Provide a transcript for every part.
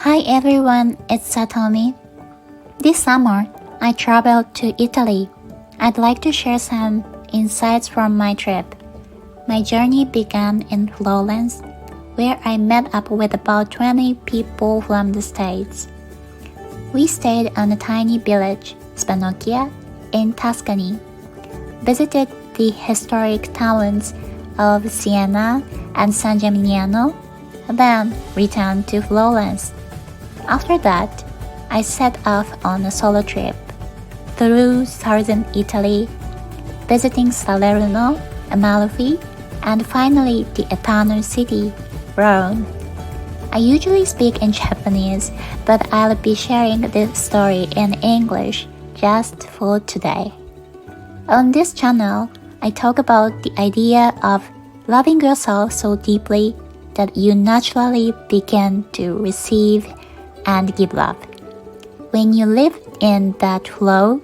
Hi everyone, it's Satomi. This summer, I traveled to Italy. I'd like to share some insights from my trip. My journey began in Florence, where I met up with about 20 people from the States. We stayed on a tiny village, Spannocchia, in Tuscany, visited the historic towns of Siena and San Gimignano, then returned to Florence. After that, I set off on a solo trip through southern Italy, visiting Salerno, Amalfi, and finally the eternal city, Rome. I usually speak in Japanese, but I'll be sharing this story in English just for today. On this channel, I talk about the idea of loving yourself so deeply that you naturally begin to receive and give love. When you live in that flow,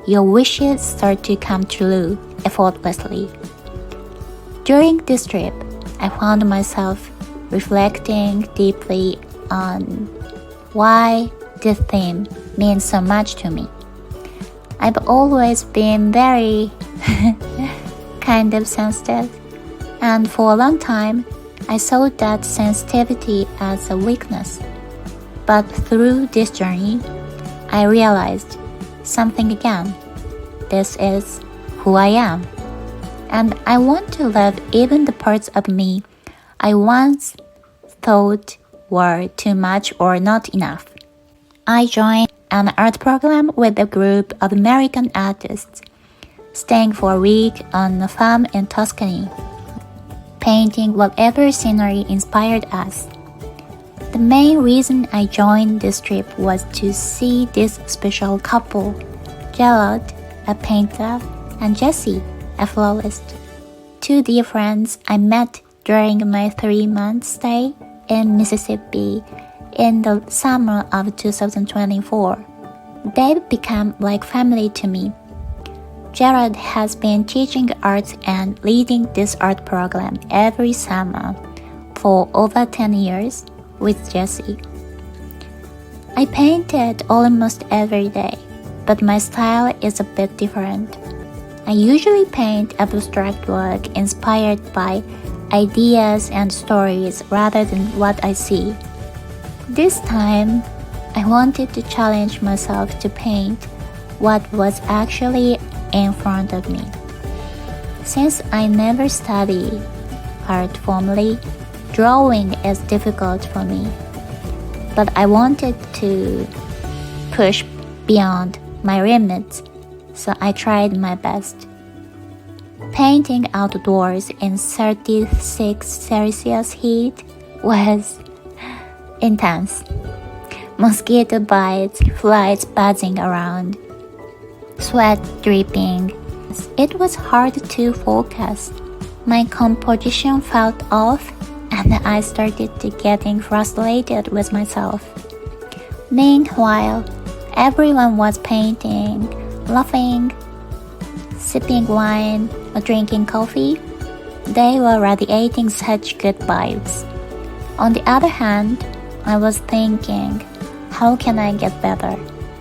your wishes start to come true effortlessly. During this trip, I found myself reflecting deeply on why this theme means so much to me. I've always been very kind of sensitive, and for a long time, I saw that sensitivity as a weakness. But through this journey, I realized something again. This is who I am. And I want to love even the parts of me I once thought were too much or not enough. I joined an art program with a group of American artists, staying for a week on a farm in Tuscany, painting whatever scenery inspired us. The main reason I joined this trip was to see this special couple, Gerard, a painter, and Jessie, a florist, two dear friends I met during my 3-month stay in Mississippi in the summer of 2024. They've become like family to me. Gerard has been teaching art and leading this art program every summer for over 10 years with Jessie. I painted almost every day, but my style is a bit different. I usually paint abstract work inspired by ideas and stories rather than what I see. This time, I wanted to challenge myself to paint what was actually in front of me. Since I never studied art formally, drawing is difficult for me. But I wanted to push beyond my limits, so I tried my best. Painting outdoors in 36 Celsius heat was intense. Mosquito bites, flies buzzing around, sweat dripping. It was hard to focus. My composition felt off, and I started getting frustrated with myself. Meanwhile, everyone was painting, laughing, sipping wine, or drinking coffee. They were radiating such good vibes. On the other hand, I was thinking, how can I get better?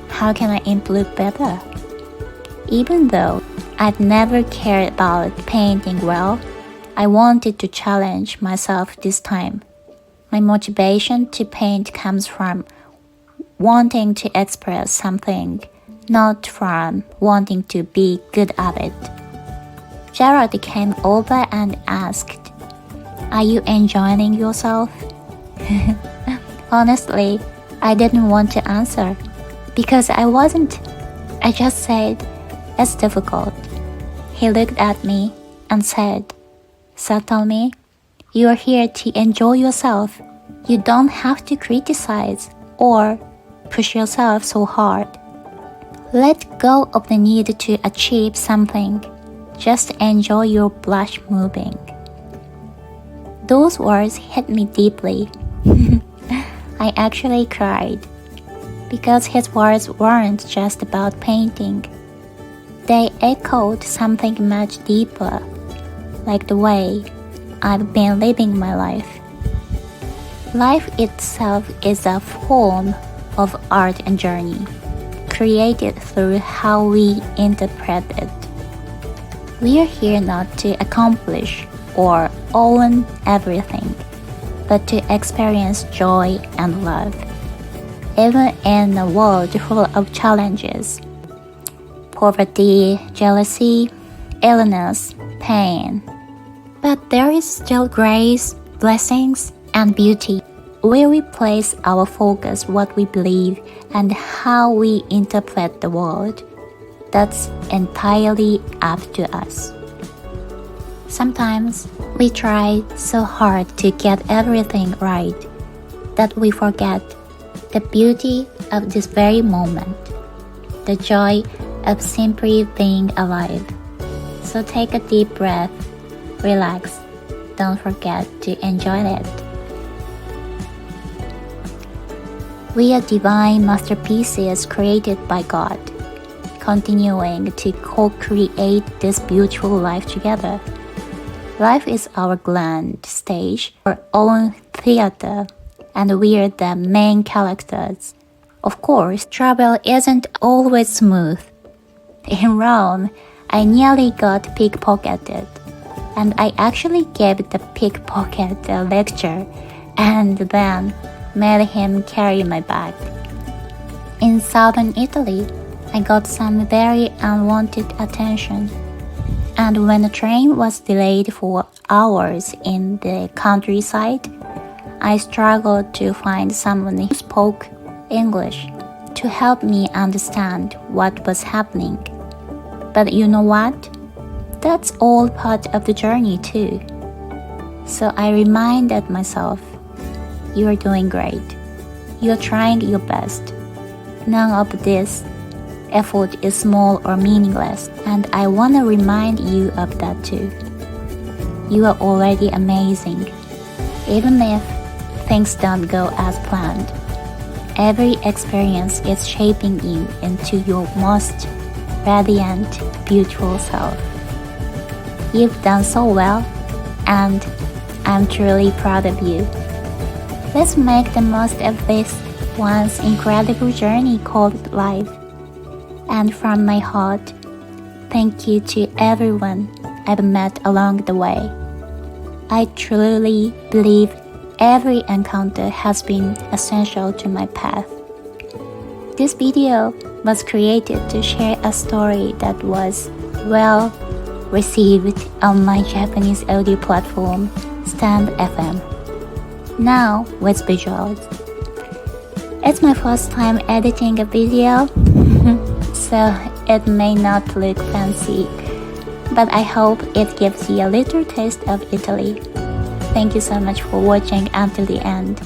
How can I improve better? Even though I'd never cared about painting well, I wanted to challenge myself this time. My motivation to paint comes from wanting to express something, not from wanting to be good at it. Gerard came over and asked, "Are you enjoying yourself?" Honestly, I didn't want to answer because I wasn't. I just said, "It's difficult." He looked at me and said, "Satomi, you are here to enjoy yourself. You don't have to criticize or push yourself so hard. Let go of the need to achieve something. Just enjoy your brush moving." Those words hit me deeply. I actually cried because his words weren't just about painting. They echoed something much deeper, like the way I've been living my life. Life itself is a form of art and journey, created through how we interpret it. We are here not to accomplish or own everything, but to experience joy and love, even in a world full of challenges, poverty, jealousy, illness, pain. But there is still grace, blessings, and beauty. Where we place our focus, what we believe, and how we interpret the world, that's entirely up to us. Sometimes we try so hard to get everything right that we forget the beauty of this very moment, the joy of simply being alive. So take a deep breath, relax, don't forget to enjoy it. We are divine masterpieces created by God, continuing to co-create this beautiful life together. Life is our grand stage, our own theater, and we are the main characters. Of course, travel isn't always smooth. In Rome, I nearly got pickpocketed, and I actually gave the pickpocket a lecture, and then made him carry my bag. In southern Italy, I got some very unwanted attention, and when the train was delayed for hours in the countryside, I struggled to find someone who spoke English to help me understand what was happening. But you know what? That's all part of the journey too. So I reminded myself, you are doing great. You are trying your best. None of this effort is small or meaningless, and I want to remind you of that too. You are already amazing, even if things don't go as planned. Every experience is shaping you into your most radiant, beautiful self. You've done so well, and I'm truly proud of you. Let's make the most of this once incredible journey called life. And from my heart, thank you to everyone I've met along the way. I truly believe every encounter has been essential to my path. This video was created to share a story that was well received on my Japanese audio platform, stand.fm. Now with visuals. It's my first time editing a video, so it may not look fancy, but I hope it gives you a little taste of Italy. Thank you so much for watching until the end.